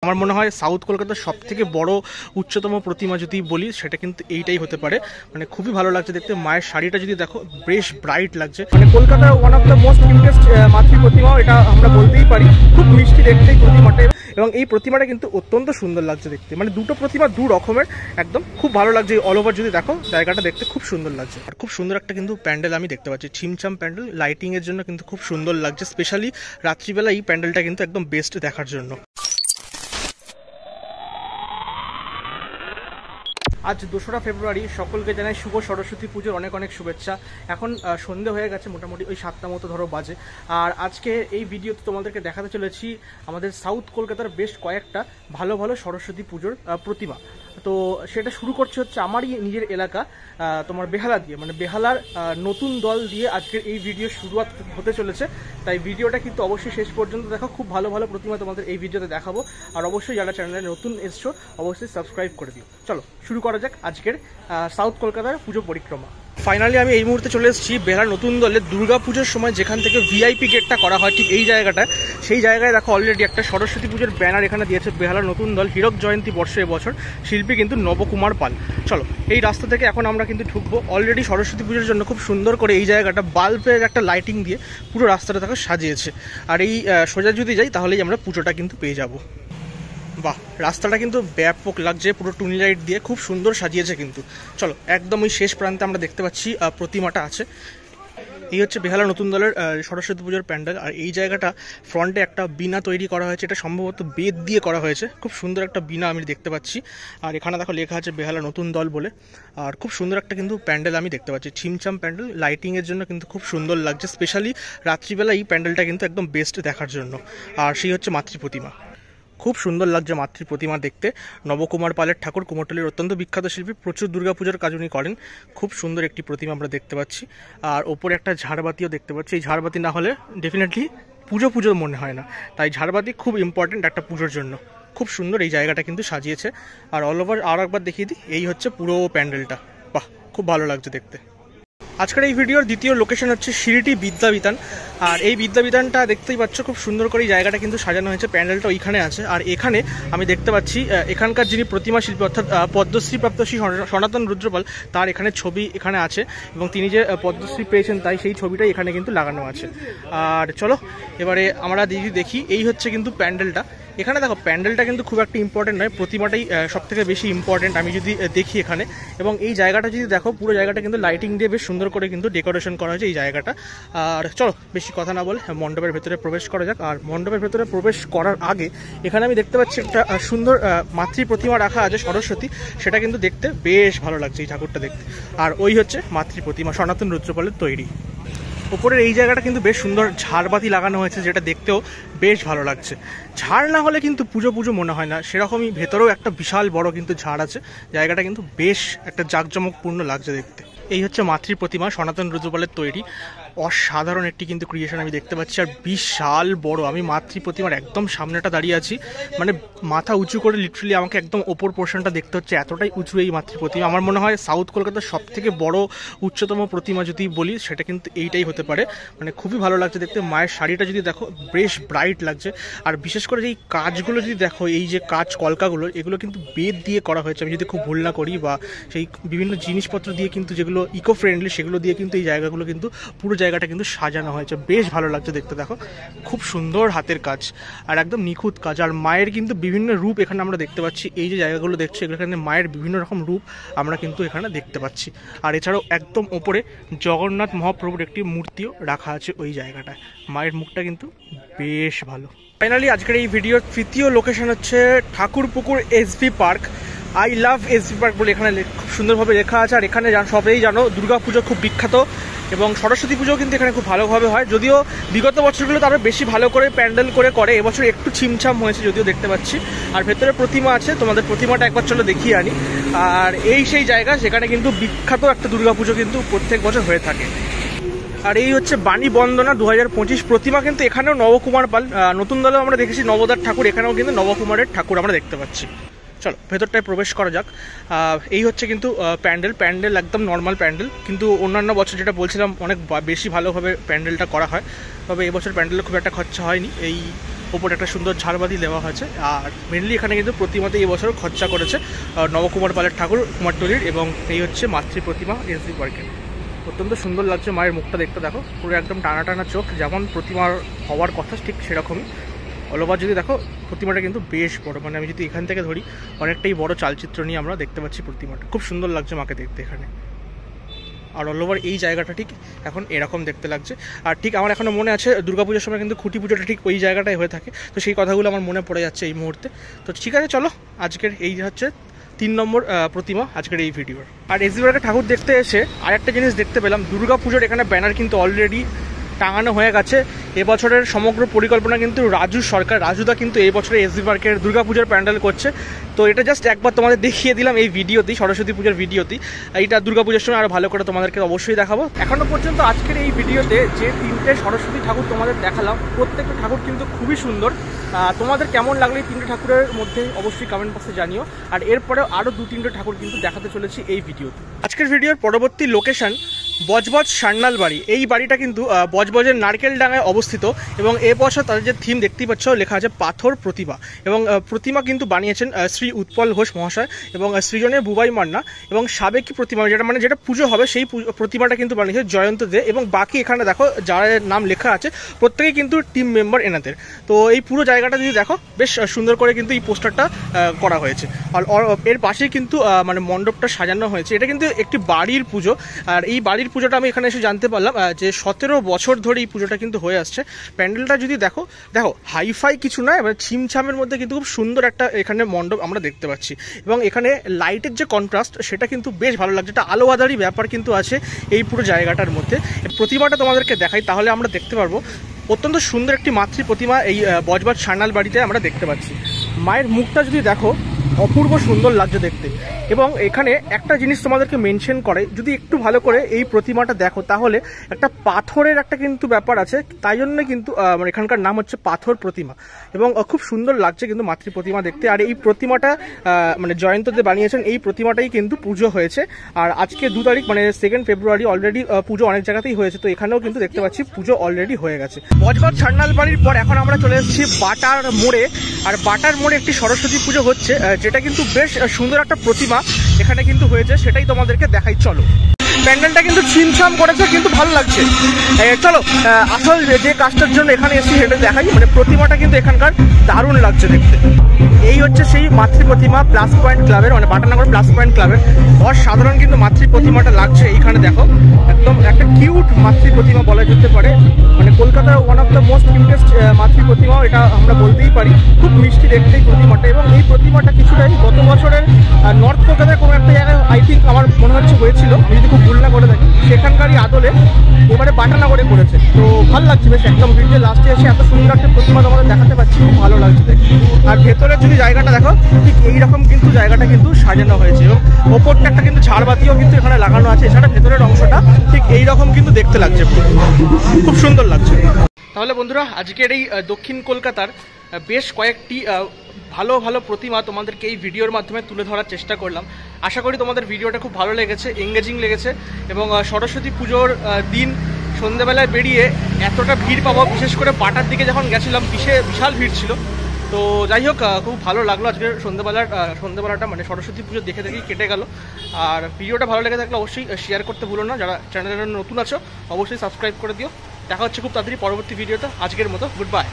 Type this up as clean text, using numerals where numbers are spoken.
আমার মনে হয় সাউথ কলকাতার সবথেকে বড় উচ্চতম প্রতিমা যদি বলি সেটা কিন্তু এইটাই হতে পারে। মানে খুবই ভালো লাগছে দেখতে। মায়ের শাড়িটা যদি দেখো বেশ ব্রাইট লাগছে। মানে কলকাতার one of the most cutest মাতৃ প্রতিমাও এটা আমরা বলতেই পারি। খুব মিষ্টি দেখতে এই প্রতিমাটা, এবং এই প্রতিমাটা কিন্তু অত্যন্ত সুন্দর লাগছে দেখতে। মানে দুটো প্রতিমা দু রকমের, একদম খুব ভালো লাগছে। অল ওভার যদি দেখো জায়গাটা দেখতে খুব সুন্দর লাগছে। আর খুব সুন্দর একটা কিন্তু প্যান্ডেল আমি দেখতে পাচ্ছি, ছিমছাম প্যান্ডেল, লাইটিং এর জন্য কিন্তু খুব সুন্দর লাগছে। স্পেশালি রাত্রিবেলা এই প্যান্ডেলটা কিন্তু একদম বেস্ট দেখার জন্য। আজ 2রা ফেব্রুয়ারি, সকলকে জানাই শুভ সরস্বতী পুজোর অনেক অনেক শুভেচ্ছা। এখন সন্ধে হয়ে গেছে, মোটামুটি ওই 7টা মতো ধরো বাজে। আর আজকে এই ভিডিওতে তোমাদেরকে দেখাতে চলেছি আমাদের সাউথ কলকাতার বেশ কয়েকটা ভালো ভালো সরস্বতী পুজোর প্রতিমা। তো সেটা শুরু করছে হচ্ছে আমারই নিজের এলাকা তোমার বেহালা দিয়ে। মানে বেহালার নতুন দল দিয়ে আজকের এই ভিডিও শুরুয়াত হতে চলেছে। তাই ভিডিওটা কিন্তু অবশ্যই শেষ পর্যন্ত দেখো, খুব ভালো ভালো প্রতিমা তোমাদের এই ভিডিওতে দেখাবো। আর অবশ্যই যারা চ্যানেলে নতুন এসছো অবশ্যই সাবস্ক্রাইব করে দিও। চলো শুরু করা যাক আজকের সাউথ কলকাতার পুজো পরিক্রমা। ফাইনালি আমি এই মুহূর্তে চলে এসেছি বেহালার নতুন দলের দুর্গা পুজোর সময় যেখান থেকে ভিআইপি গেটটা করা হয়, ঠিক এই জায়গাটা। সেই জায়গায় দেখো অলরেডি একটা সরস্বতী পুজোর ব্যানার এখানে দিয়েছে বেহালার নতুন দল। হীরক জয়ন্তী বর্ষ এবছর, শিল্পী কিন্তু নবকুমার পাল। চলো এই রাস্তা থেকে এখন আমরা কিন্তু ঢুকবো। অলরেডি সরস্বতী পুজোর জন্য খুব সুন্দর করে এই জায়গাটা বাল্বের একটা লাইটিং দিয়ে পুরো রাস্তাটা দেখো সাজিয়েছে। আর এই সোজা যদি যাই তাহলেই আমরা পুজোটা কিন্তু পেয়ে যাবো। বাহ, রাস্তাটা কিন্তু ব্যাপক লাগছে, পুরো টুনি লাইট দিয়ে খুব সুন্দর সাজিয়েছে কিন্তু। চলো একদম ওই শেষ প্রান্তে আমরা দেখতে পাচ্ছি প্রতিমাটা আছে। এই হচ্ছে বেহালা নতুন দলের সরস্বতী পুজোর প্যান্ডেল। আর এই জায়গাটা ফ্রন্টে একটা বীণা তৈরি করা হয়েছে, এটা সম্ভবত বেত দিয়ে করা হয়েছে। খুব সুন্দর একটা বীণা আমি দেখতে পাচ্ছি। আর এখানে দেখো লেখা আছে বেহালা নতুন দল বলে। আর খুব সুন্দর একটা কিন্তু প্যান্ডেল আমি দেখতে পাচ্ছি, ছিমছাম প্যান্ডেল, লাইটিংয়ের জন্য কিন্তু খুব সুন্দর লাগছে। স্পেশালি রাত্রিবেলা এই প্যান্ডেলটা কিন্তু একদম বেস্ট দেখার জন্য। আর সেই হচ্ছে মাতৃ প্রতিমা, খুব সুন্দর লাগছে মাতৃ প্রতিমা দেখতে। নবকুমার পালের ঠাকুর, কুমোরটুলির অত্যন্ত বিখ্যাত শিল্পী, প্রচুর দুর্গাপুজোর কাজ উনি করেন। খুব সুন্দর একটি প্রতিমা আমরা দেখতে পাচ্ছি। আর ওপরে একটা ঝাড়বাতিও দেখতে পাচ্ছি। এই ঝাড়বাতি না হলে ডেফিনেটলি পুজো মনে হয় না, তাই ঝাড়বাতি খুব ইম্পর্টেন্ট একটা পুজোর জন্য। খুব সুন্দর এই জায়গাটা কিন্তু সাজিয়েছে। আর অল ওভার আর একবার দেখিয়ে দিই, এই হচ্ছে পুরো প্যান্ডেলটা। বাহ, খুব ভালো লাগছে দেখতে। আজকের এই ভিডিওর দ্বিতীয় লোকেশন হচ্ছে শিরিটি বিদ্যাবিতান। আর এই বিদ্যাবিতানটা দেখতেই পাচ্ছ খুব সুন্দর করে এই জায়গাটা কিন্তু সাজানো হয়েছে। প্যান্ডেলটা ওইখানে আছে। আর এখানে আমি দেখতে পাচ্ছি এখানকার যিনি প্রতিমা শিল্পী অর্থাৎ পদ্মশ্রী প্রাপ্ত শ্রী সনাতন রুদ্রপাল, তার এখানে ছবি এখানে আছে, এবং তিনি যে পদ্মশ্রী পেয়েছেন তাই সেই ছবিটাই এখানে কিন্তু লাগানো আছে। আর চলো এবারে আমরা দেখি, এই হচ্ছে কিন্তু প্যান্ডেলটা। এখানে দেখো প্যান্ডেলটা কিন্তু খুব একটা ইম্পর্টেন্ট নয়, প্রতিমাটাই সব থেকে বেশি ইম্পর্টেন্ট আমি যদি দেখি এখানে। এবং এই জায়গাটা যদি দেখো, পুরো জায়গাটা কিন্তু লাইটিং দিয়ে বেশ সুন্দর করে কিন্তু ডেকোরেশন করা হয়েছে এই জায়গাটা। আর চলো বেশি কথা না বলে মণ্ডপের ভেতরে প্রবেশ করা যাক। আর মণ্ডপের ভেতরে প্রবেশ করার আগে এখানে আমি দেখতে পাচ্ছি একটা সুন্দর মাতৃ প্রতিমা রাখা আছে সরস্বতী, সেটা কিন্তু দেখতে বেশ ভালো লাগছে এই ঠাকুরটা দেখতে। আর ওই হচ্ছে মাতৃ প্রতিমা সনাতন রুদ্রপালের তৈরি। উপরের এই জায়গাটা কিন্তু বেশ সুন্দর ঝাড়বাতি লাগানো হয়েছে, যেটা দেখতেও বেশ ভালো লাগছে। ঝাড় না হলে কিন্তু পুজো মনে হয় না, সেরকমই ভেতরেও একটা বিশাল বড় কিন্তু ঝাড় আছে। জায়গাটা কিন্তু বেশ একটা জাঁকজমকপূর্ণ লাগছে দেখতে। এই হচ্ছে মাতৃ প্রতিমা সনাতন রুদ্রপালের তৈরি। অসাধারণ একটি কিন্তু ক্রিয়েশন আমি দেখতে পাচ্ছি, আর বিশাল বড়। আমি মাতৃ প্রতিমার একদম সামনেটা দাঁড়িয়ে আছি, মানে মাথা উঁচু করে লিটারালি আমাকে একদম ওপর পোর্শনটা দেখতে হচ্ছে, এতটাই উঁচু এই মাতৃ প্রতিমা। আমার মনে হয় সাউথ কলকাতার সবথেকে বড় উচ্চতম প্রতিমা যদি বলি সেটা কিন্তু এইটাই হতে পারে। মানে খুবই ভালো লাগছে দেখতে। মায়ের শাড়িটা যদি দেখো বেশ ব্রাইট লাগছে। আর বিশেষ করে যেই কাজগুলো যদি দেখো, এই যে কাজ কলকাগুলো, এগুলো কিন্তু বেত দিয়ে করা হয়েছে আমি যদি খুব ভুল না করি, বা সেই বিভিন্ন জিনিসপত্র দিয়ে কিন্তু যেগুলো ইকো ফ্রেন্ডলি সেগুলো দিয়ে কিন্তু এই জায়গাগুলো কিন্তু পুরো জায়গাটা কিন্তু সাজানো হয়েছে। বেশ ভালো লাগছে দেখতে। দেখো খুব সুন্দর হাতের কাজ আর একদম নিখুঁত কাজ। আর মায়ের কিন্তু বিভিন্ন রূপ এখানে আমরা দেখতে পাচ্ছি। এই যে জায়গাগুলো দেখছি এখানে মায়ের বিভিন্ন রকম রূপ আমরা কিন্তু এখানে দেখতে পাচ্ছি। আর এছাড়াও একদম ওপরে জগন্নাথ মহাপ্রভুর একটি মূর্তিও রাখা আছে ওই জায়গাটায়। মায়ের মুখটা কিন্তু বেশ ভালো। ফাইনালি আজকের এই ভিডিওর তৃতীয় লোকেশন হচ্ছে Thakurpukur SV park. I love SV park বলে এখানে খুব সুন্দরভাবে লেখা আছে। আর এখানে সবাই জানো দুর্গা পুজো খুব বিখ্যাত, এবং সরস্বতী পুজোও কিন্তু এখানে খুব ভালোভাবে হয়। যদিও বিগত বছরগুলো আরও বেশি ভালো করে প্যান্ডেল করে এবছর একটু ছিমছাম হয়েছে যদিও দেখতে পাচ্ছি। আর ভেতরে প্রতিমা আছে, তোমাদের প্রতিমাটা একবার চলো দেখিয়ে আনি। আর এই সেই জায়গা যেখানে কিন্তু বিখ্যাত একটা দুর্গা পুজো কিন্তু প্রত্যেক বছর হয়ে থাকে। আর এই হচ্ছে বাণী বন্দনা 2025 প্রতিমা কিন্তু এখানেও নবকুমার পাল। নতুন দলেও আমরা দেখেছি নবদার ঠাকুর, এখানেও কিন্তু নবকুমারের ঠাকুর আমরা দেখতে পাচ্ছি। চলো ভেতরটায় প্রবেশ করা যাক। এই হচ্ছে কিন্তু প্যান্ডেল একদম নর্মাল প্যান্ডেল, কিন্তু অন্যান্য বছর যেটা বলছিলাম অনেক বেশি ভালোভাবে প্যান্ডেলটা করা হয়। তবে এবছর প্যান্ডেলে খুব একটা খরচা হয়নি। এই ওপরে একটা সুন্দর ঝাড়বাতি দেওয়া হয়েছে। আর মেনলি এখানে কিন্তু প্রতিমাতে এই বছর খরচা করেছে নবকুমার পালের ঠাকুর কুমারটুলির, এবং এই হচ্ছে মাতৃ প্রতিমা এসডি পার্কের। অত্যন্ত সুন্দর লাগছে মায়ের মুখটা দেখতে, দেখো পুরো একদম টানা টানা চোখ, যেমন প্রতিমার হওয়ার কথা ঠিক সেরকমই। অলওভার যদি দেখো প্রতিমাটা কিন্তু বেশ বড়, মানে আমি যদি এখান থেকে ধরি অনেকটাই বড় চালচিত্র নিয়ে আমরা দেখতে পাচ্ছি প্রতিমাটা। খুব সুন্দর লাগছে মাকে দেখতে এখানে। আর অলওভার এই জায়গাটা ঠিক এখন এরকম দেখতে লাগছে। আর ঠিক আমার এখনও মনে আছে দুর্গাপুজোর সময় কিন্তু খুঁটি পুজোটা ঠিক ওই জায়গাটায় হয়ে থাকে, তো সেই কথাগুলো আমার মনে পড়ে যাচ্ছে এই মুহূর্তে। তো ঠিক আছে, চলো আজকের এই হচ্ছে 3 নম্বর প্রতিমা আজকের এই ভিডিওর। আর এসডি পার্কে ঠাকুর দেখতে এসে আরেকটা জিনিস দেখতে পেলাম, দুর্গাপুজোর এখানে ব্যানার কিন্তু অলরেডি টাঙানো হয়ে গেছে। এবছরের সমগ্র পরিকল্পনা কিন্তু রাজুদা কিন্তু এই বছরে এসডি পার্কের দুর্গাপুজোর প্যান্ডেল করছে। তো এটা জাস্ট একবার তোমাদের দেখিয়ে দিলাম এই ভিডিওতেই, সরস্বতী পুজোর ভিডিওতেই। এইটা দুর্গাপুজোর সময় আরও ভালো করে তোমাদেরকে অবশ্যই দেখাবো। এখনও পর্যন্ত আজকের এই ভিডিওতে যে 3টে সরস্বতী ঠাকুর তোমাদের দেখালাম, প্রত্যেকটা ঠাকুর কিন্তু খুবই সুন্দর। তোমাদের কেমন লাগলো এই 3টে ঠাকুরের মধ্যে অবশ্যই কমেন্ট বক্সে জানিও। আর এরপরেও আরও 2-3টে ঠাকুর কিন্তু দেখাতে চলেছি এই ভিডিওতে। আজকের ভিডিওর পরবর্তী লোকেশন বজবজ সান্যাল বাড়ি। এই বাড়িটা কিন্তু বজবজের নারকেলডাঙ্গায় অবস্থিত, এবং এবছর তাদের যে থিম দেখতেই পাচ্ছ লেখা আছে পাথর প্রতিমা, এবং প্রতিমা কিন্তু বানিয়েছেন শ্রী উৎপল ঘোষ মহাশয় এবং সৃজনের বুবাই মান্না, এবং সাবেকি প্রতিমা যেটা পুজো হবে সেই প্রতিমাটা কিন্তু বানিয়েছে জয়ন্ত দে, এবং বাকি এখানে দেখো যারা নাম লেখা আছে প্রত্যেকেই কিন্তু টিম মেম্বার এনাদের। তো এই পুরো জায়গাটা যদি দেখো বেশ সুন্দর করে কিন্তু এই পোস্টারটা করা হয়েছে। আর এর পাশেই কিন্তু মানে মণ্ডপটা সাজানো হয়েছে। এটা কিন্তু একটি বাড়ির পুজো, আর এই বাড়ির পুজোটা আমি এখানে এসে জানতে পারলাম যে 17 বছর ধরে এই পুজোটা কিন্তু হয়ে আসছে। প্যান্ডেলটা যদি দেখো হাইফাই কিছু না, এবার ছিমছামের মধ্যে কিন্তু খুব সুন্দর একটা এখানে মণ্ডপ আমরা দেখতে পাচ্ছি, এবং এখানে লাইটের যে কন্ট্রাস্ট সেটা কিন্তু বেশ ভালো লাগছে। একটা আলো আধারি ব্যাপার কিন্তু আছে এই পুরো জায়গাটার মধ্যে। প্রতিমাটা তোমাদেরকে দেখাই, তাহলে আমরা দেখতে পারবো অত্যন্ত সুন্দর একটি মাতৃ প্রতিমা এই বজবজ সান্যাল বাড়িতে আমরা দেখতে পাচ্ছি। মায়ের মুখটা যদি দেখো অপূর্ব সুন্দর লাগছে দেখতে। এবং এখানে একটা জিনিস তোমাদেরকে মেনশন করে, যদি একটু ভালো করে এই প্রতিমাটা দেখো তাহলে একটা পাথরের একটা কিন্তু ব্যাপার আছে, তাই জন্য কিন্তু এখানকার নাম হচ্ছে পাথর প্রতিমা, এবং খুব সুন্দর লাগছে কিন্তু মাতৃ প্রতিমা দেখতে। আর এই প্রতিমাটা মানে জয়ন্তদে বানিয়েছেন, এই প্রতিমাটাই কিন্তু পুজো হয়েছে। আর আজকে 2 তারিখ মানে 2 ফেব্রুয়ারি অলরেডি পুজো অনেক জায়গাতেই হয়েছে, তো এখানেও কিন্তু দেখতে পাচ্ছি পুজো অলরেডি হয়ে গেছে। বজবজ সান্যাল বাড়ির পর এখন আমরা চলে এসেছি বাটার মোড়ে। আর বাটার মোড়ে একটি সরস্বতী পুজো হচ্ছে, যেটা কিন্তু বেশ সুন্দর একটা প্রতিমা এখানে কিন্তু হয়েছে, সেটাই তোমাদেরকে দেখাই। চলো, প্যান্ডেলটা কিন্তু ছিমছাম করেছে কিন্তু ভালো লাগছে। চলো আসল যে কাজটার জন্য এখানে এসেছি সেটা দেখাই। মানে প্রতিমাটা কিন্তু এখানকার দারুণ লাগছে দেখতে। এই হচ্ছে সেই মাতৃ প্রতিমা প্লাস পয়েন্ট ক্লাবের, মানে বাটানগর প্লাস পয়েন্ট ক্লাবের অসাধারণ কিন্তু মাতৃ প্রতিমাটা লাগছে। এইখানে দেখো একদম একটা কিউট মাতৃ প্রতিমা বলা যেতে পারে, মানে কলকাতার one of the most cutest মাতৃ প্রতিমা এটা আমরা বলতেই পারি। খুব মিষ্টি দেখতে এই প্রতিমাটা, এবং এই প্রতিমাটা কিছুটাই গত বছরের নর্থ কলকাতার কোনো একটা জায়গায় আই থিঙ্ক আমার মনে হচ্ছে হয়েছিল, আমি যদি খুব ভুল না করে থাকি, সেখানকারই আদলে এবারে বাটানগরে করেছে। তো ভালো লাগছে বেশ, একদম ভিডিও লাস্টে এসে এত সুন্দর একটা প্রতিমা তোমাদের দেখাতে পাচ্ছি, খুব ভালো লাগছে দেখতে। আর ভেতরে যদি জায়গাটা দেখো ঠিক এইরকম কিন্তু জায়গাটা কিন্তু সাজানো হয়েছে, এবং ওপরটা একটা কিন্তু ঝাড়বাতিও কিন্তু এখানে লাগানো আছে। এছাড়া ভেতরের অংশটা ঠিক এইরকম কিন্তু দেখতে লাগছে, খুব সুন্দর লাগছে। তাহলে বন্ধুরা আজকের এই দক্ষিণ কলকাতার বেশ কয়েকটি ভালো ভালো প্রতিমা তোমাদেরকে এই ভিডিওর মাধ্যমে তুলে ধরার চেষ্টা করলাম। আশা করি তোমাদের ভিডিওটা খুব ভালো লেগেছে, এঙ্গেজিং লেগেছে, এবং সরস্বতী পুজোর দিন সন্ধ্যেবেলায় বেরিয়ে এতটা ভিড় পাবো, বিশেষ করে বাটার দিকে যখন গেছিলাম বিশাল ভিড় ছিল। তো যাই হোক, খুব ভালো লাগলো আজকের সন্ধ্যেবেলাটা, মানে সরস্বতী পুজো দেখে দেখেই কেটে গেল। আর ভিডিওটা ভালো লেগে থাকলে অবশ্যই শেয়ার করতে ভুলো না, যারা চ্যানেলে নতুন আছো অবশ্যই সাবস্ক্রাইব করে দিও। দেখা হচ্ছে খুব তাড়াতাড়ি পরবর্তী ভিডিওতে। আজকের মতো গুড বাই।